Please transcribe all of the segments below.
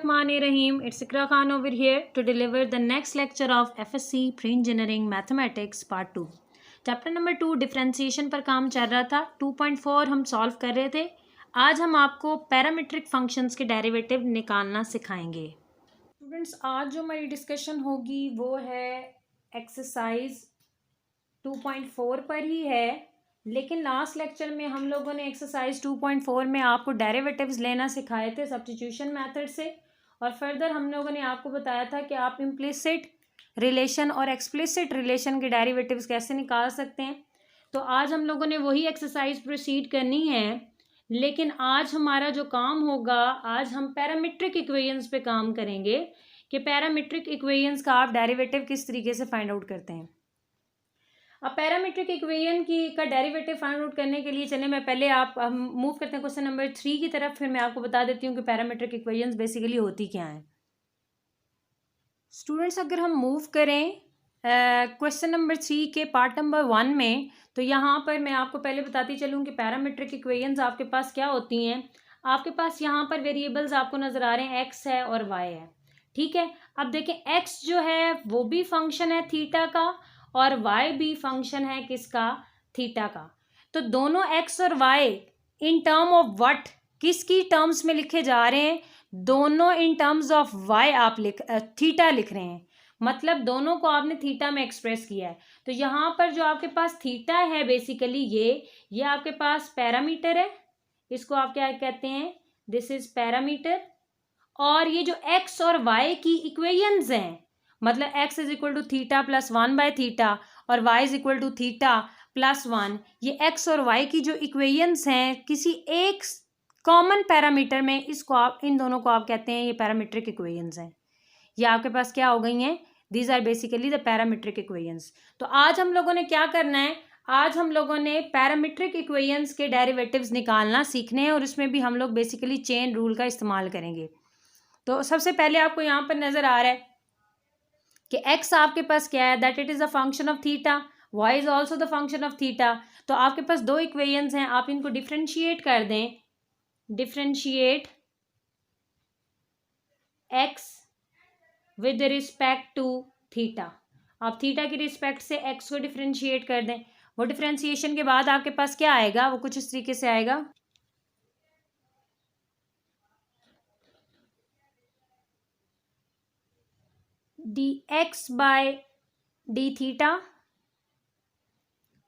Bismillahirrahmanirrahim. It's Ikra Khan over here to deliver the next lecture of FSC Pre-Engineering Mathematics Part 2. Chapter number 2 differentiation पर काम चल रहा था. 2.4 हम solve कर रहे थे. आज हम आपको पैरामीट्रिक फंक्शंस के डेरिवेटिव निकालना सिखाएंगे. स्टूडेंट्स, आज जो हमारी डिस्कशन होगी वो है एक्सरसाइज 2.4 पर ही है, लेकिन लास्ट लेक्चर में हम लोगों ने एक्सरसाइज 2.4 में आपको डेरिवेटिव्स लेना सिखाए थे सब्स्टिट्यूशन मेथड से, और फर्दर हम लोगों ने आपको बताया था कि आप इम्प्लिसिट रिलेशन और एक्सप्लिसिट रिलेशन के डेरिवेटिव्स कैसे निकाल सकते हैं. तो आज हम लोगों ने वही एक्सरसाइज प्रोसीड करनी है, लेकिन आज हमारा जो काम होगा, आज हम पैरामीट्रिक इक्वेशंस पे काम करेंगे कि पैरामीट्रिक इक्वेशंस का आप डेरिवेटिव किस तरीके से फाइंड आउट करते हैं. अब पैरामीट्रिक इक्वेशन का डेरिवेटिव फाइंड आउट करने के लिए चले मैं पहले हम मूव करते हैं क्वेश्चन नंबर 3 की तरफ. फिर मैं आपको बता देती हूँ कि पैरामीट्रिक इक्वेशंस बेसिकली होती क्या हैं. स्टूडेंट्स, अगर हम मूव करें क्वेश्चन नंबर 3 के पार्ट नंबर 1 में, तो यहाँ पर मैं आपको पहले बताती चलूँ कि पैरामीट्रिक इक्वेशंस आपके पास क्या होती हैं. आपके पास यहाँ पर वेरिएबल्स आपको नज़र आ रहे हैं, एक्स है और वाई है. ठीक है, अब देखें एक्स जो है वो भी फंक्शन है थीटा का और y भी फंक्शन है किसका, थीटा का. तो दोनों x और y in term of what, किसकी टर्म्स में लिखे जा रहे हैं, दोनों इन टर्म्स ऑफ y आप थीटा लिख रहे हैं. मतलब दोनों को आपने थीटा में एक्सप्रेस किया है. तो यहाँ पर जो आपके पास थीटा है बेसिकली ये आपके पास पैरामीटर है. इसको आप क्या कहते हैं, दिस इज पैरामीटर. और ये जो x और y की इक्वेशंस हैं, मतलब x is equal to theta plus 1/थीटा और y is equal to theta plus 1, ये x और y की जो इक्वेशंस हैं किसी एक कॉमन पैरामीटर में, इसको आप इन दोनों को आप कहते हैं ये पैरामीट्रिक इक्वेशंस हैं. ये आपके पास क्या हो गई हैं, these are basically the parametric equations. तो आज हम लोगों ने क्या करना है, आज हम लोगों ने पैरामीट्रिक इक्वेशंस के डेरिवेटिव्स निकालना सीखने हैं, और इसमें भी हम लोग बेसिकली चेन रूल का इस्तेमाल करेंगे. तो सबसे पहले आपको यहाँ पर नज़र आ रहा है कि x आपके पास क्या है, that it is a function of theta, y is also the function of theta. तो आपके पास दो इक्वेशंस हैं, आप इनको डिफ्रेंशिएट कर दें. Differentiate x with respect to theta. आप थीटा की रिस्पेक्ट से x को डिफ्रेंशिएट कर दें. वो डिफ्रेंशिएशन के बाद आपके पास क्या आएगा, वो कुछ इस तरीके से आएगा. dx by d theta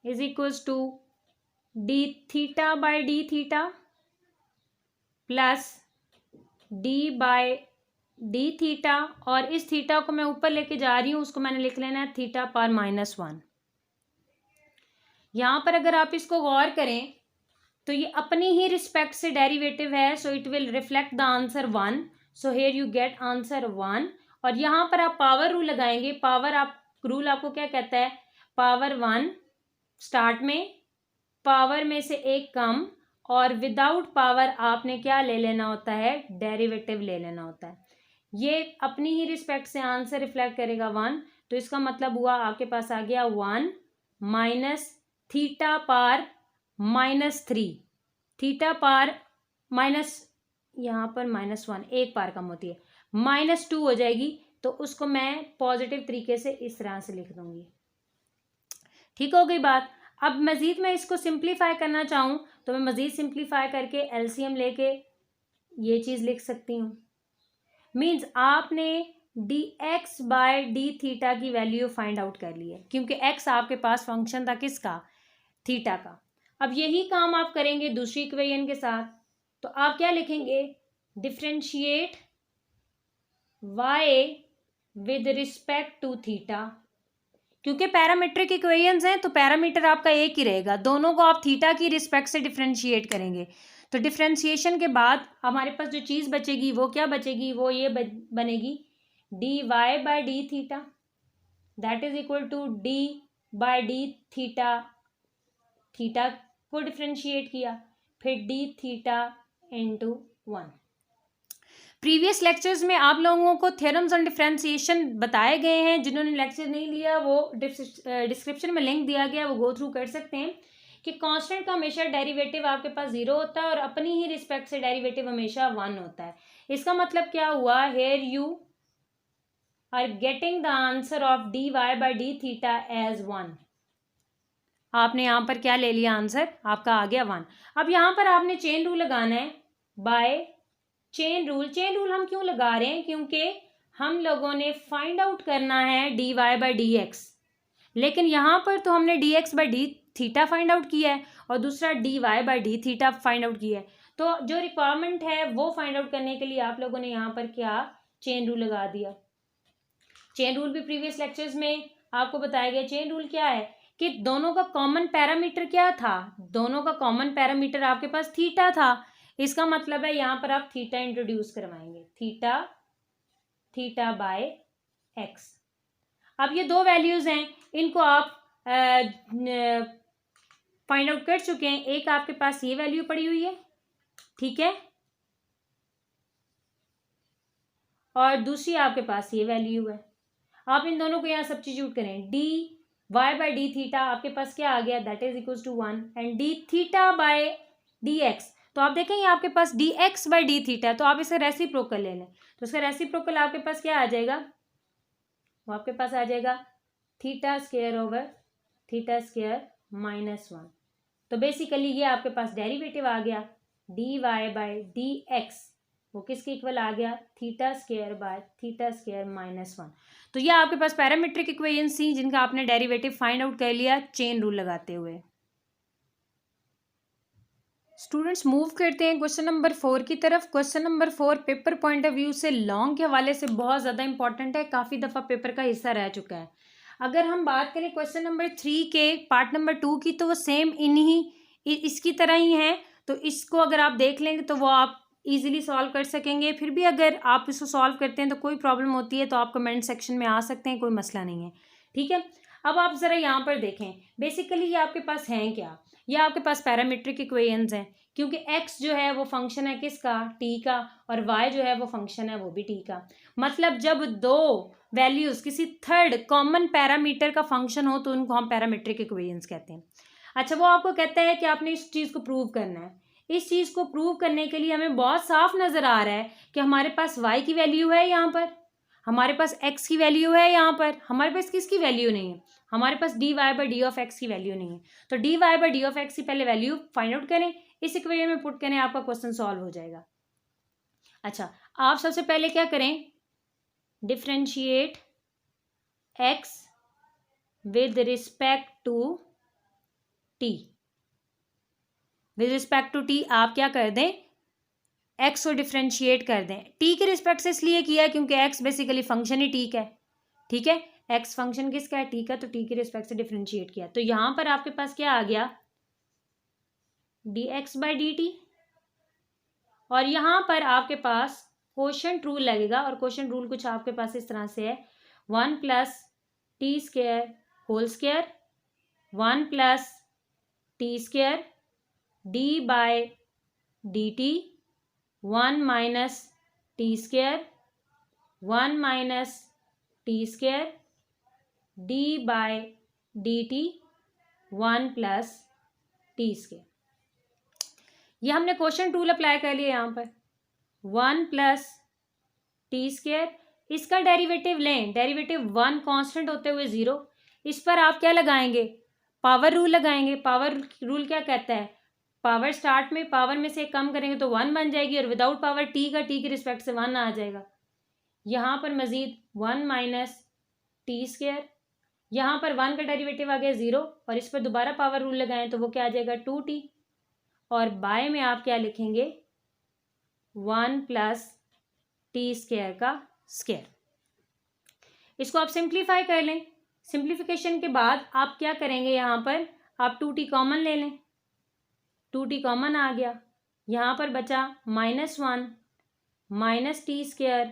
is equals to d theta by d theta plus d by d theta, और इस थीटा को मैं ऊपर लेके जा रही हूँ, उसको मैंने लिख लेना है थीटा पर -1. यहाँ पर अगर आप इसको गौर करें तो ये अपनी ही रिस्पेक्ट से डेरिवेटिव है, so it will reflect the answer 1. So here you get answer 1. और यहाँ पर आप पावर रूल लगाएंगे. रूल आपको क्या कहता है, पावर 1 स्टार्ट में, पावर में से एक कम, और विदाउट पावर आपने क्या ले लेना होता है, डेरिवेटिव ले लेना होता है. ये अपनी ही रिस्पेक्ट से आंसर रिफ्लेक्ट करेगा 1. तो इसका मतलब हुआ आपके पास आ गया 1 माइनस थीटा पार -3, थीटा पार माइनस, यहाँ पर -1 एक पार कम होती है, -2 हो जाएगी. तो उसको मैं पॉजिटिव तरीके से इस तरह से लिख दूंगी. ठीक हो गई बात. अब मज़ीद मैं इसको सिंप्लीफाई करना चाहूँ तो मैं मज़ीद सिंप्लीफाई करके एलसीएम लेके ये चीज़ लिख सकती हूँ. मीन्स आपने dx बाय d थीटा की वैल्यू फाइंड आउट कर ली है, क्योंकि x आपके पास फंक्शन था किसका, थीटा का. अब यही काम आप करेंगे दूसरी इक्वेशन के साथ. तो आप क्या लिखेंगे, differentiate y with respect to theta. क्योंकि पैरामीट्रिक इक्वेशंस हैं तो पैरामीटर आपका एक ही रहेगा, दोनों को आप थीटा की रिस्पेक्ट से डिफ्रेंशिएट करेंगे. तो डिफ्रेंशिएशन के बाद हमारे पास जो चीज़ बचेगी वो क्या बचेगी, वो ये बनेगी dy by D theta, that is equal to d by D theta. Theta को डिफ्रेंशिएट किया, फिर d theta into 1. Previous lectures में आप लोगों को थ्योरम्स ऑन डिफरेंशिएशन बताए गए हैं. जिन्होंने लेक्चर नहीं लिया वो डिस्क्रिप्शन में लिंक दिया गया, वो गो थ्रू कर सकते हैं कि कांस्टेंट का हमेशा डेरिवेटिव आपके पास 0 होता है और अपनी ही रिस्पेक्ट से डेरिवेटिव हमेशा 1 होता है। इसका मतलब क्या हुआ, here you are getting the answer of dy by d theta as 1। आपने यहाँ पर क्या ले लिया, आंसर आपका आ गया 1। अब यहाँ पर आपने चेन रूल लगाना है, by chain rule. Chain rule हम क्यों लगा रहे हैं, क्योंकि हम लोगों ने फाइंड आउट करना है dy by dx, लेकिन यहाँ पर तो हमने dx by d theta find out किया है और दूसरा dy by d theta find out किया है। तो जो रिक्वायरमेंट है वो फाइंड आउट करने के लिए आप लोगों ने यहाँ पर क्या, चेन रूल लगा दिया। चेन रूल भी प्रीवियस लेक्चर्स में आपको बताया गया। चेन रूल क्या है कि दोनों का कॉमन पैरामीटर क्या था, दोनों का कॉमन पैरामीटर आपके पास थीटा था। इसका मतलब है यहाँ पर आप थीटा इंट्रोड्यूस करवाएंगे, थीटा बाय एक्स। अब ये दो वैल्यूज हैं, इनको आप फाइंड आउट कर चुके हैं। एक आपके पास ये वैल्यू पड़ी हुई है, ठीक है, और दूसरी आपके पास ये वैल्यू है। आप इन दोनों को यहाँ सब्स्टिट्यूट करें, d Y by d theta आपके पास क्या आ गया, that is equal to 1 and d theta by d x. तो आप देखेंगे आपके पास d x by d theta है, तो आप इसे रेसिप्रोकल ले लें, तो इसका रेसिप्रोकल आपके पास क्या आ जाएगा, वो आपके पास आ जाएगा theta square over theta square minus 1। तो बेसिकली ये आपके पास डेरिवेटिव आ गया D Y by D X, वो किसके इक्वल आ गया, theta square by theta square minus 1। तो ये आपके पास पैरामीट्रिक इक्वेशंस थी जिनका आपने डेरिवेटिव फाइंड आउट कर लिया चेन रूल लगाते हुए। स्टूडेंट्स मूव करते हैं क्वेश्चन नंबर 4 की तरफ। Question number 4 paper point of view से लॉन्ग के हवाले से बहुत ज़्यादा इंपॉर्टेंट है, काफ़ी दफ़ा पेपर का हिस्सा रह चुका है। अगर हम बात करें क्वेश्चन नंबर 3 के पार्ट नंबर 2 की, तो वो सेम इसकी तरह ही है। तो इसको अगर आप देख लेंगे तो वो आप इजीली सॉल्व कर सकेंगे। फिर भी अगर आप इसको सॉल्व करते हैं तो कोई प्रॉब्लम होती है तो आप कमेंट सेक्शन में आ सकते हैं, कोई मसला नहीं है, ठीक है। अब आप ज़रा यहाँ पर देखें, बेसिकली ये आपके पास हैं क्या, ये आपके पास पैरामीट्रिक इक्वेशंस हैं, क्योंकि x जो है वो फंक्शन है किसका, t का, और y जो है वो फंक्शन है वो भी t का। मतलब जब दो वैल्यूज किसी थर्ड कॉमन पैरामीटर का फंक्शन हो तो उनको हम पैरामीट्रिक इक्वेशंस कहते हैं। अच्छा, वो आपको कहता है कि आपने इस चीज़ को प्रूव करना है। इस चीज़ को प्रूव करने के लिए हमें बहुत साफ नज़र आ रहा है कि हमारे पास y की वैल्यू है, यहाँ पर हमारे पास x की वैल्यू है, यहाँ पर हमारे पास किसकी वैल्यू नहीं है, हमारे पास dy by D of x की वैल्यू नहीं है। तो dy by D of x की पहले वैल्यू फाइंड आउट करें, इस इक्वेशन में पुट करें, आपका क्वेश्चन सॉल्व हो जाएगा। अच्छा, आप सबसे पहले क्या करें, differentiate x with respect to t। With respect to t आप क्या कर दें, x को डिफरेंशिएट कर दें। t के रिस्पेक्ट से इसलिए किया है क्योंकि x बेसिकली फंक्शन ही t का है, ठीक है, x फंक्शन किसका है, t का, तो t के रिस्पेक्ट से डिफरेंशिएट किया। तो यहाँ पर आपके पास क्या आ गया, dx बाई डी टी, और यहाँ पर आपके पास कोशेंट रूल लगेगा, और कोशेंट रूल कुछ आपके पास इस तरह से है, 1 plus T square whole square 1 plus T square D by D T 1 minus T square 1 minus T square D by D T 1 plus T square. ये हमने क्वेश्चन रूल अप्लाई कर लिया यहाँ पर, 1 प्लस टी स्क्वायर, इसका derivative लें, derivative 1 constant होते हुए 0, इस पर आप क्या लगाएंगे, पावर रूल लगाएंगे। पावर रूल क्या कहता है, पावर स्टार्ट में पावर में से कम करेंगे तो 1 बन जाएगी, और विदाउट पावर टी का टी के रिस्पेक्ट से 1 आ जाएगा। यहाँ पर मजीद 1 माइनस टी स्क्वायर, यहाँ पर 1 का डेरिवेटिव आ गया 0, और इस पर दोबारा पावर रूल लगाएं तो वो क्या आ जाएगा 2t, और बाय में आप क्या लिखेंगे 1 प्लस टी स्क्वायर का स्क्वायर। इसको आप सिंप्लीफाई कर लें। सिंप्लीफिकेशन के बाद आप क्या करेंगे, यहाँ पर आप 2t कॉमन ले लें, 2t कॉमन आ गया, यहाँ पर बचा -1 माइनस टी स्क्वायर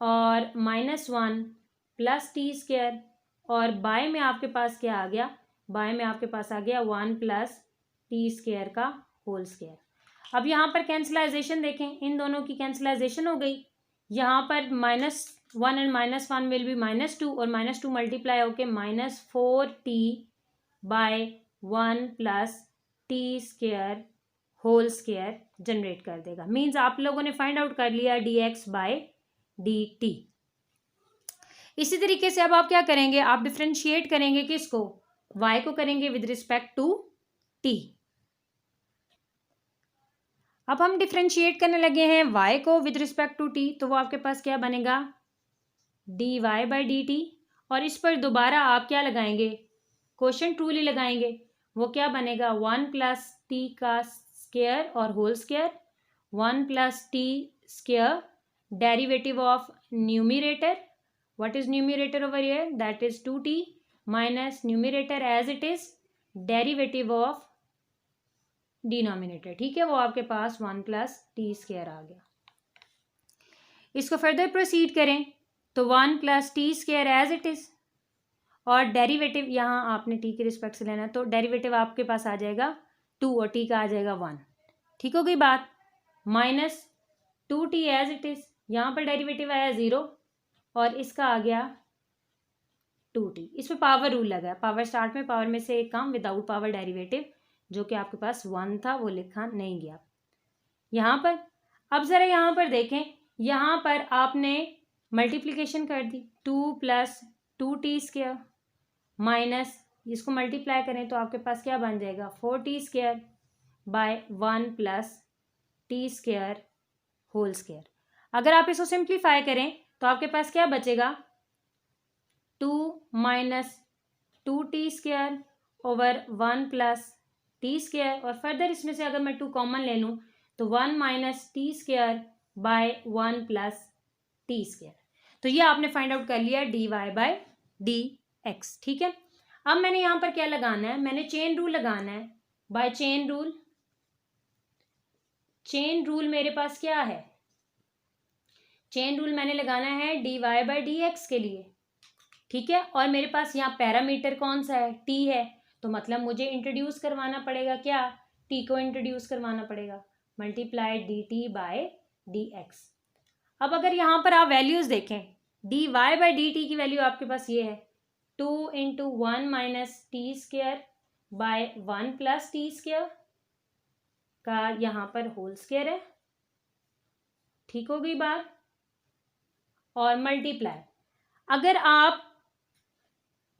और -1 प्लस टी स्क्वायर, और बाय में आपके पास क्या आ गया, बाय में आपके पास आ गया 1 प्लस टी स्क्वायर का होल स्क्वायर। अब यहाँ पर कैंसलाइजेशन देखें, इन दोनों की कैंसलाइजेशन हो गई। यहाँ पर -1 एंड -1 विल बी -2, और -2 मल्टीप्लाई होके -4t by 1 plus T square whole square generate कर देगा। मीन्स आप लोगों ने फाइंड आउट कर लिया dx बाय dt। इसी तरीके से अब आप क्या करेंगे, आप डिफ्रेंशिएट करेंगे किसको, y को करेंगे विद रिस्पेक्ट टू t। अब हम डिफ्रेंशिएट करने लगे हैं y को विद रिस्पेक्ट टू t, तो वो आपके पास क्या बनेगा dy बाई dt। और इस पर दोबारा आप क्या लगाएंगे, क्वोशिएंट रूल ही लगाएंगे। वो क्या बनेगा 1 प्लस टी का स्क्वायर और whole square, 1 plus T square derivative of numerator. What is numerator over here, that is 2t minus numerator as it is derivative of denominator. ठीक है, वो आपके पास 1 प्लस टी स्क्वायर आ गया। इसको फर्दर प्रोसीड करें तो 1 plus T square as it is, और डेरिवेटिव यहाँ आपने टी के रिस्पेक्ट से लेना है, तो डेरिवेटिव आपके पास आ जाएगा 2 और टी का आ जाएगा 1। ठीक हो गई बात, minus 2t as it is, यहाँ पर डेरिवेटिव आया 0 और इसका आ गया 2t। इस पर पावर रूल लगा है, पावर स्टार्ट में पावर में से एक काम विदाउट पावर डेरिवेटिव, जो कि आपके पास 1 था वो लिखा नहीं गया यहाँ पर। अब ज़रा यहाँ पर देखें, यहाँ पर आपने मल्टीप्लिकेशन कर दी 2 प्लस 2t स्क्वायर माइनस इसको मल्टीप्लाई करें तो आपके पास क्या बन जाएगा 4t square by 1 plus T square whole square. अगर आप इसको सिंप्लीफाई करें तो आपके पास क्या बचेगा 2 minus 2t square over 1 plus T square, और फर्दर इसमें से अगर मैं 2 कॉमन ले लूँ तो 1 minus T square by 1 plus T square. तो ये आपने फाइंड आउट कर लिया dy बाय dx। ठीक है, अब मैंने यहाँ पर क्या लगाना है, मैंने चेन रूल लगाना है। By chain rule, chain rule मेरे पास क्या है, चेन रूल मैंने लगाना है dy बाय dx के लिए। ठीक है, और मेरे पास यहाँ पैरामीटर कौन सा है, t है, तो मतलब मुझे इंट्रोड्यूस करवाना पड़ेगा क्या, t को इंट्रोड्यूस करवाना पड़ेगा, मल्टीप्लाई dt बाय dx। अब अगर यहाँ पर आप वैल्यूज देखें, dy बाय dt की वैल्यू आपके पास ये है 2 into 1 minus T square by 1 plus T square का यहाँ पर होल स्क्वायर है। ठीक हो गई बात, और मल्टीप्लाई, अगर आप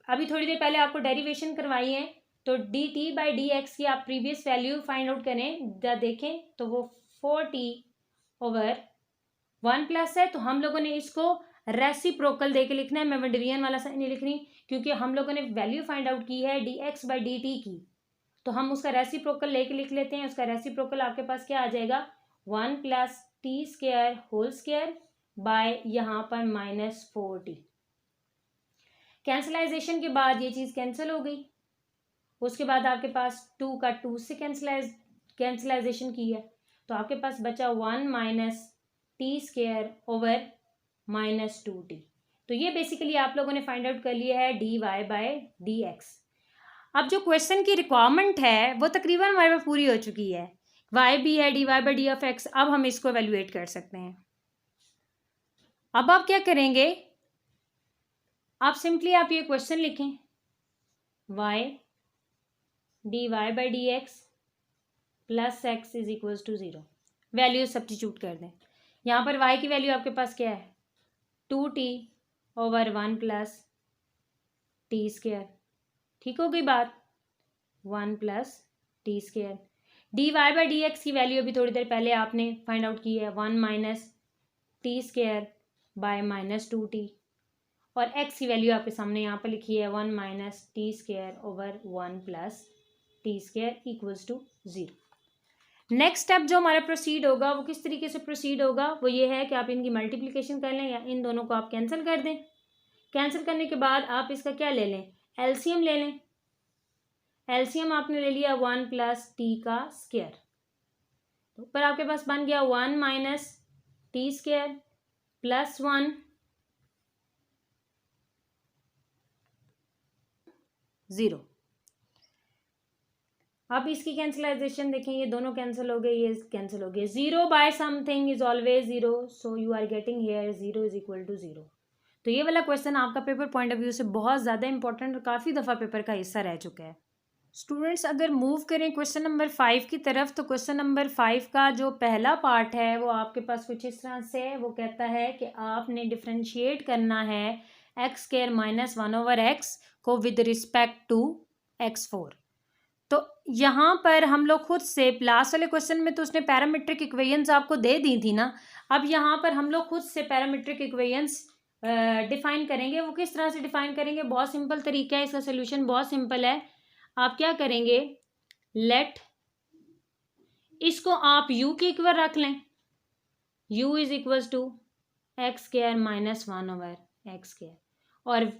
अभी थोड़ी देर पहले आपको डेरिवेशन करवाई है तो dt बाई dx की आप प्रीवियस वैल्यू फाइंड आउट करें, देखें तो वो 4t ओवर 1 प्लस है, तो हम लोगों ने इसको रेसिप्रोकल दे के लिखना है। मैं डिवीजन वाला साइन नहीं लिख रही क्योंकि हम लोगों ने वैल्यू फाइंड आउट की है dx बाई dt की, तो हम उसका रेसिप्रोकल लेके लिख लेते हैं। उसका रेसिप्रोकल आपके पास क्या आ जाएगा 1 plus T square whole square by यहाँ पर माइनस 4t। कैंसलाइजेशन के बाद ये चीज़ कैंसिल हो गई, उसके बाद आपके पास 2 का 2 से कैंसलाइजेशन की है, तो आपके पास बचा 1 minus T square over minus 2t। तो ये बेसिकली आप लोगों ने फाइंड आउट कर लिया है dy बाय dx। अब जो क्वेश्चन की रिक्वायरमेंट है वो तकरीबन हमारे पास पूरी हो चुकी है, y भी है dy by D of x। अब हम इसको एवेल्युएट कर सकते हैं। अब आप क्या करेंगे, आप सिंपली आप ये क्वेश्चन लिखें y dy by dx plus x is equals to 0, value substitute कर दें। यहाँ पर y की वैल्यू आपके पास क्या है 2t over 1 plus T square. ठीक हो गई बात, 1 plus T square. dy by dx की वैल्यू अभी थोड़ी देर पहले आपने फाइंड आउट की है 1 minus T square by minus 2t, और x की वैल्यू आपके सामने यहाँ पर लिखी है 1 minus T square over 1 plus T square equals to 0। Next step जो हमारा प्रोसीड होगा वो किस तरीके से प्रोसीड होगा, वो ये है कि आप इनकी मल्टीप्लिकेशन कर लें या इन दोनों को आप कैंसिल कर दें। कैंसिल करने के बाद आप इसका क्या ले लें, एलसीएम ले लें। एलसीएम आपने ले लिया 1 प्लस टी का स्क्वायर, तो ऊपर आपके पास बन गया 1 माइनस टी स्क्वायर प्लस 1 0। अब इसकी कैंसिलाइजेशन देखें, ये दोनों कैंसिल हो गए, ये कैंसिल हो गए। 0 by something is always 0, so you are getting here 0 is equal to 0। तो ये वाला क्वेश्चन आपका पेपर पॉइंट ऑफ व्यू से बहुत ज़्यादा इंपॉर्टेंट और काफ़ी दफ़ा पेपर का हिस्सा रह चुका है। स्टूडेंट्स अगर मूव करें क्वेश्चन नंबर 5 की तरफ, तो क्वेश्चन नंबर 5 का जो पहला पार्ट है वो आपके पास कुछ इस तरह से है। वो कहता है कि आपने डिफरेंशिएट करना है एक्स स्क्वायर माइनस 1/x को विद रिस्पेक्ट टू x4। तो यहाँ पर हम लोग खुद से लास्ट वाले क्वेश्चन में तो उसने पैरामीट्रिक इक्वेशंस आपको दे दी थी ना, अब यहाँ पर हम लोग खुद से पैरामीट्रिक इक्वेशंस डिफाइन करेंगे। वो किस तरह से डिफाइन करेंगे, बहुत सिंपल तरीका है, इसका सोल्यूशन बहुत सिंपल है। आप क्या करेंगे, लेट इसको आप u के इक्वल रख लें, u is equal to x square minus 1/x square, और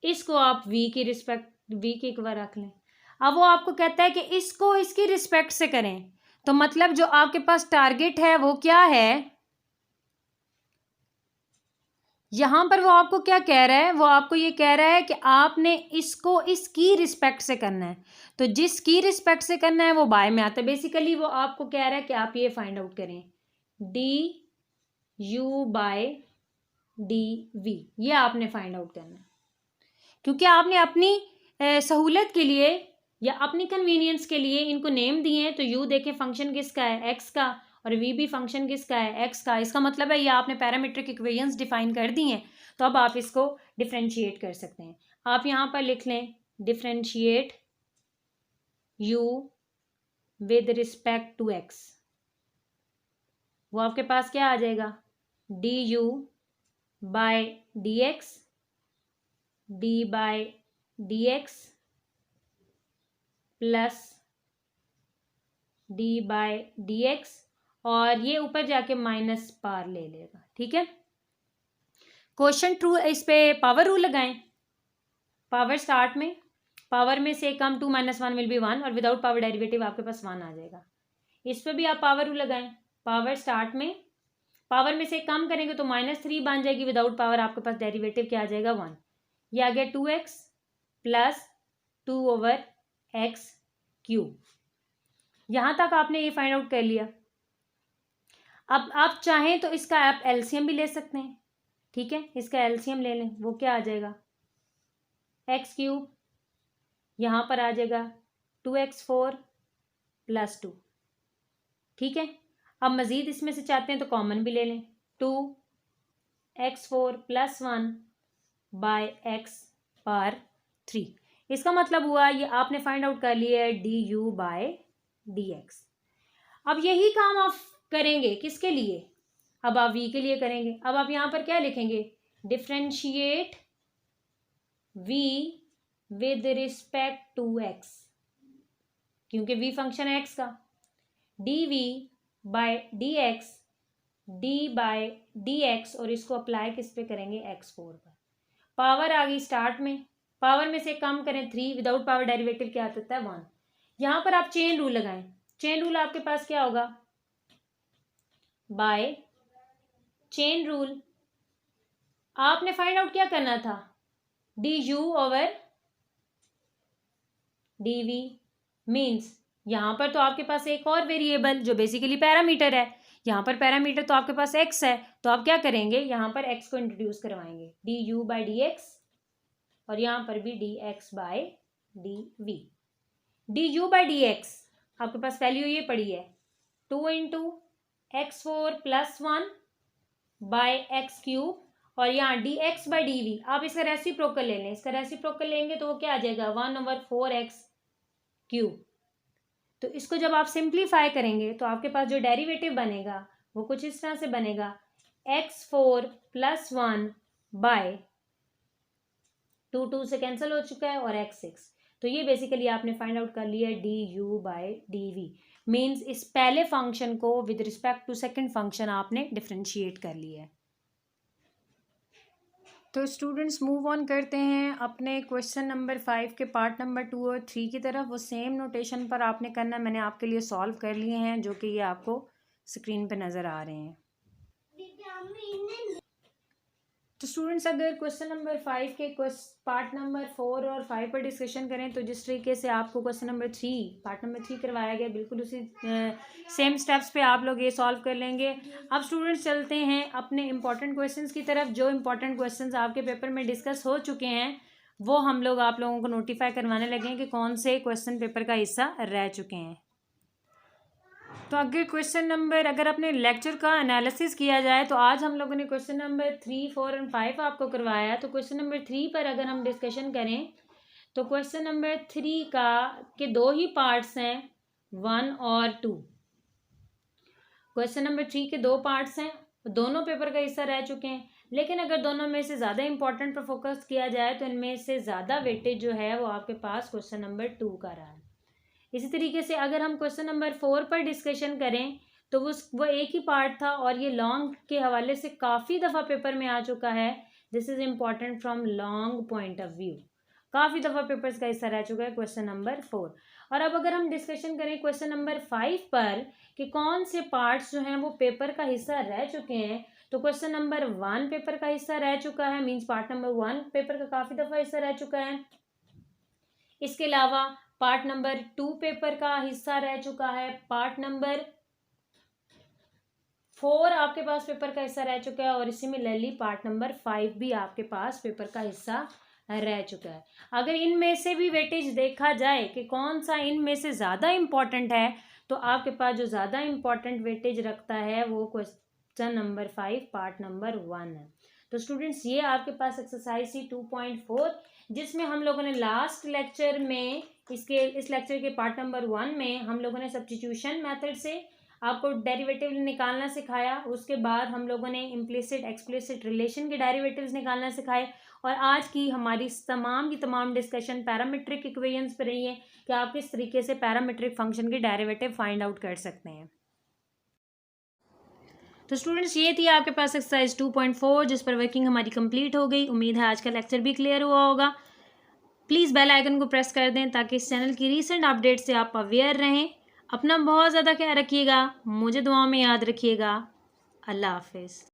इसको आप v की रिस्पेक्ट v के इक्वल रख लें। अब वो आपको कहता है कि इसको इसकी रिस्पेक्ट से करें, तो मतलब जो आपके पास टारगेट है वो क्या है, यहां पर वो आपको क्या कह रहा है, वो आपको ये कह रहा है कि आपने इसको इसकी रिस्पेक्ट से करना है। तो जिसकी रिस्पेक्ट से करना है वो बाय में आता है। बेसिकली वो आपको कह रहा है कि आप ये फाइंड आउट करें d u by d v, ये आपने फाइंड आउट करना है, क्योंकि आपने अपनी सहूलत के लिए या अपनी कन्वीनियंस के लिए इनको नेम दिए हैं। तो यू देखें फंक्शन किसका है, एक्स का, और वी भी फंक्शन किसका है, एक्स का। इसका मतलब है ये आपने पैरामीट्रिक इक्वेशंस डिफाइन कर दी हैं, तो अब आप इसको डिफरेंशिएट कर सकते हैं। आप यहाँ पर लिख लें differentiate u with respect to x, वो आपके पास क्या आ जाएगा, d u by d x, d by d x plus d by d x, और ये ऊपर जाके माइनस पार ले लेगा। ठीक है, क्वेश्चन ट्रू, इस पे पावर रूल लगाएं। पावर स्टार्ट में, पावर में से कम 2 - 1 विल बी 1, और विदाउट पावर डेरिवेटिव आपके पास 1 आ जाएगा। इस पे भी आप पावर रूल लगाएं। पावर स्टार्ट में, पावर में से कम करेंगे तो -3 बन जाएगी, विदाउट पावर आपके पास डेरिवेटिव क्या आ जाएगा, 1। ये आ गया 2x प्लस 2/x क्यूब। यहां तक आपने ये फाइंड आउट कर लिया। अब आप चाहें तो इसका आप एलसीएम भी ले सकते हैं। ठीक है, इसका एलसीएम ले लें, वो क्या आ जाएगा, एक्स क्यूब, यहाँ पर आ जाएगा 2x4 प्लस 2। ठीक है, अब मज़ीद इसमें से चाहते हैं तो कॉमन भी ले लें, 2x4 plus 1 by x power 3। इसका मतलब हुआ ये आपने फाइंड आउट कर लिया है d u by d x. अब यही काम आप करेंगे किसके लिए, अब आप v के लिए करेंगे। अब आप यहां पर क्या लिखेंगे, differentiate v with respect to x, क्योंकि v फंक्शन है x का, dv by dx, d by dx, और इसको अप्लाई किस पे करेंगे, x4 पर। पावर आ गई स्टार्ट में, पावर में से कम करें 3, विदाउट पावर डेरिवेटिव क्या आता है, 1। यहां पर आप चेन रूल लगाएं। चेन रूल आपके पास क्या होगा, बाय चेन रूल आपने फाइंड आउट क्या करना था, d u over d v, means यहां पर तो आपके पास एक और वेरिएबल जो बेसिकली पैरामीटर है, यहां पर पैरामीटर तो आपके पास x है, तो आप क्या करेंगे, यहां पर x को इंट्रोड्यूस करवाएंगे, d u by D x, और यहां पर भी d x by d v. D u by D x आपके पास वैल्यू ये पड़ी है 2 into x4 plus 1 by x cube, और यहाँ d x by d v आप इसका रेसिप्रोकल ले लें। इसका रेसिप्रोकल लेंगे तो वो क्या आ जाएगा, 1/4x क्यूब। तो इसको जब आप सिंप्लीफाई करेंगे तो आपके पास जो डेरिवेटिव बनेगा वो कुछ इस तरह से बनेगा, x4 प्लस 1 बाय 2 से कैंसिल हो चुका है, और x6। तो ये बेसिकली आपने फाइंड आउट कर लिया d u by d v, means इस पहले फंक्शन को with respect to second function आपने डिफरेंशिएट कर लिया है। तो स्टूडेंट्स मूव ऑन करते हैं अपने क्वेश्चन नंबर 5 के पार्ट नंबर 2 और 3 की तरफ। वो सेम नोटेशन पर आपने करना है, मैंने आपके लिए सॉल्व कर लिए हैं जो कि ये आपको स्क्रीन पे नज़र आ रहे हैं। तो स्टूडेंट्स अगर क्वेश्चन नंबर 5 के पार्ट नंबर 4 और 5 पर डिस्कशन करें तो जिस तरीके से आपको क्वेश्चन नंबर 3 पार्ट नंबर 3 करवाया गया, बिल्कुल उसी सेम स्टेप्स पे आप लोग ये सॉल्व कर लेंगे। अब स्टूडेंट्स चलते हैं अपने इम्पॉर्टेंट क्वेश्चंस की तरफ, जो इम्पॉर्टेंट क्वेश्चंस आपके पेपर में डिस्कस हो चुके हैं वो हम लोग आप लोगों को नोटिफाई करवाने लगे हैं कि कौन से क्वेश्चन पेपर का हिस्सा रह चुके हैं। तो अगर अपने लेक्चर का एनालिसिस किया जाए तो आज हम लोगों ने क्वेश्चन नंबर 3, 4 और 5 आपको करवाया। तो क्वेश्चन नंबर 3 पर अगर हम डिस्कशन करें तो क्वेश्चन नंबर 3 के दो ही पार्ट्स हैं, 1 और 2। क्वेश्चन नंबर 3 के दो पार्ट्स हैं, दोनों पेपर का हिस्सा रह चुके हैं। लेकिन अगर दोनों में से ज़्यादा इंपॉर्टेंट पर फोकस किया जाए तो इनमें से ज़्यादा वेटेज जो है वो आपके पास क्वेश्चन नंबर 2 का रहा है। इसी तरीके से अगर हम क्वेश्चन नंबर 4 पर डिस्कशन करें तो वो एक ही पार्ट था और ये लॉन्ग के हवाले से काफ़ी दफ़ा पेपर में आ चुका है। This is important from long point of view, काफ़ी दफ़ा पेपर्स का हिस्सा रह चुका है क्वेश्चन नंबर 4। और अब अगर हम डिस्कशन करें क्वेश्चन नंबर 5 पर कि कौन से पार्ट्स जो हैं वो पेपर का हिस्सा रह चुके हैं, तो क्वेश्चन नंबर 1 पेपर का हिस्सा रह चुका है, मीन्स पार्ट नंबर 1 पेपर का काफ़ी दफ़ा हिस्सा रह चुका है। इसके अलावा पार्ट नंबर 2 पेपर का हिस्सा रह चुका है, पार्ट नंबर 4 आपके पास पेपर का हिस्सा रह चुका है और सिमिलरली पार्ट नंबर 5 भी आपके पास पेपर का हिस्सा रह चुका है। अगर इनमें से भी वेटेज देखा जाए कि कौन सा इनमें से ज़्यादा इम्पॉर्टेंट है, तो आपके पास जो ज़्यादा इम्पॉर्टेंट वेटेज रखता है वो क्वेश्चन नंबर 5 पार्ट नंबर 1 है। तो स्टूडेंट्स ये आपके पास एक्सरसाइज थी 2.4, जिसमें हम लोगों ने लास्ट लेक्चर में इस लेक्चर के पार्ट नंबर 1 में हम लोगों ने सब्स्टिट्यूशन मेथड से आपको डेरिवेटिव निकालना सिखाया। उसके बाद हम लोगों ने इम्प्लिसिट एक्सप्लिसिट रिलेशन के डेरिवेटिव्स निकालना सिखाए। और आज की हमारी तमाम की तमाम डिस्कशन पैरामीट्रिक इक्वेशंस पर रही है कि आप किस तरीके से पैरामीट्रिक फंक्शन की डेरिवेटिव फाइंड आउट कर सकते हैं। तो स्टूडेंट्स ये थी आपके पास एक्सरसाइज 2.4, जिस पर वर्किंग हमारी कंप्लीट हो गई। उम्मीद है आज का लेक्चर भी क्लियर हुआ होगा। प्लीज़ बेल आइकन को प्रेस कर दें ताकि इस चैनल की रीसेंट अपडेट से आप अवेयर रहें। अपना बहुत ज़्यादा ख्याल रखिएगा, मुझे दुआओं में याद रखिएगा। अल्लाह हाफिज़।